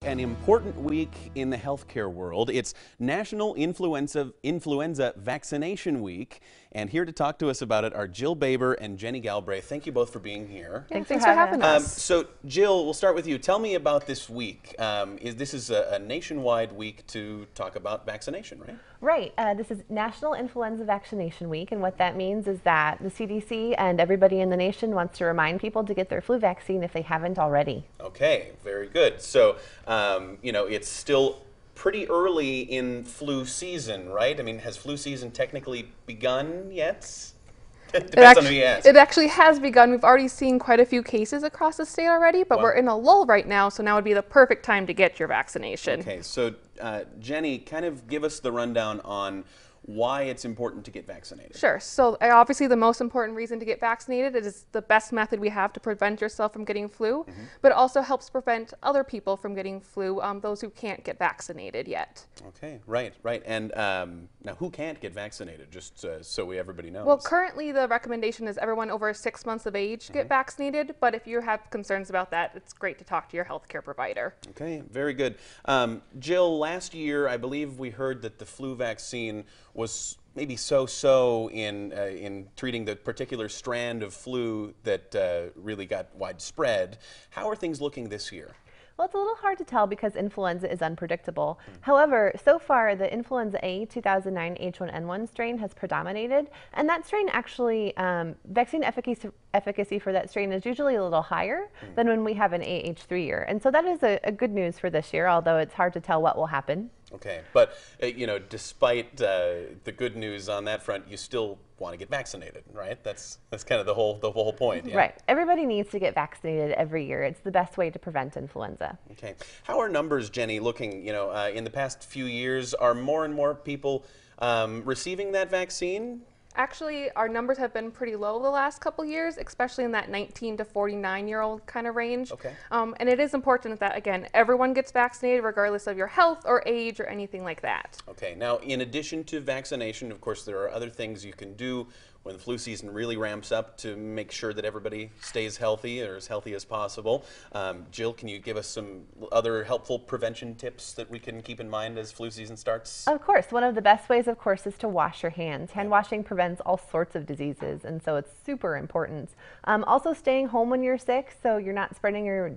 An important week in the healthcare world. It's National Influenza Vaccination Week. And here to talk to us about it are Jill Baber and Jenny Galbraith. Thank you both for being here. Thanks for having us. So Jill, we'll start with you. Tell me about this week. This is a nationwide week to talk about vaccination, right? Right. This is National Influenza Vaccination Week, and what that means is that the CDC and everybody in the nation wants to remind people to get their flu vaccine if they haven't already. Okay, very good. So, it's still pretty early in flu season, right? I mean, has flu season technically begun yet? Depends on who you ask. It actually has begun. We've already seen quite a few cases across the state already, but Wow. We're in a lull right now, so now would be the perfect time to get your vaccination. Okay, so Jenny, kind of give us the rundown on why it's important to get vaccinated. Sure. So obviously the most important reason to get vaccinated is the best method we have to prevent yourself from getting flu, but it also helps prevent other people from getting flu, those who can't get vaccinated yet. Okay, right. And now who can't get vaccinated, just so everybody knows? Well, currently the recommendation is everyone over 6 months of age get vaccinated, but if you have concerns about that, it's great to talk to your healthcare provider. Okay, very good. Jill, last year I believe we heard that the flu vaccine was maybe so-so in treating the particular strand of flu that really got widespread. How are things looking this year? Well, it's a little hard to tell because influenza is unpredictable. However, so far the influenza A 2009 H1N1 strain has predominated, and that strain actually, vaccine efficacy for that strain is usually a little higher than when we have an AH3 year. And so that is a good news for this year, although it's hard to tell what will happen. Okay, but despite the good news on that front, you still want to get vaccinated, right? That's kind of the whole point. Yeah? Right. Everybody needs to get vaccinated every year. It's the best way to prevent influenza. Okay. How are numbers, Jenny, looking? In the past few years, are more and more people receiving that vaccine? Actually, our numbers have been pretty low the last couple years, especially in that 19 to 49-year-old kind of range. Okay. And it is important that, again, everyone gets vaccinated regardless of your health or age or anything like that. Okay. Now, in addition to vaccination, of course, there are other things you can do when the flu season really ramps up to make sure that everybody stays healthy or as healthy as possible. Jill, can you give us some other helpful prevention tips that we can keep in mind as flu season starts? Of course. One of the best ways, of course, is to wash your hands. Hand washing prevents all sorts of diseases, and so it's super important. Also, staying home when you're sick so you're not spreading your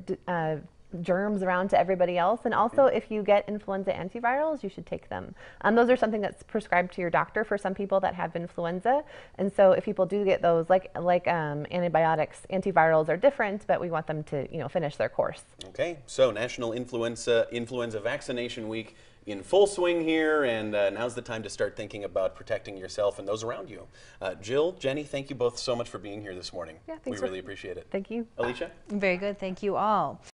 germs around to everybody else. And also, if you get influenza antivirals, you should take them. Those are something that's prescribed to your doctor for some people that have influenza. And so if people do get those, like antibiotics, antivirals are different, but we want them to finish their course. Okay, so National Influenza Vaccination Week in full swing here, and now's the time to start thinking about protecting yourself and those around you. Jill, Jenny, thank you both so much for being here this morning. Yeah, thanks. We really appreciate it. Thank you. Alicia? Very good. Thank you all.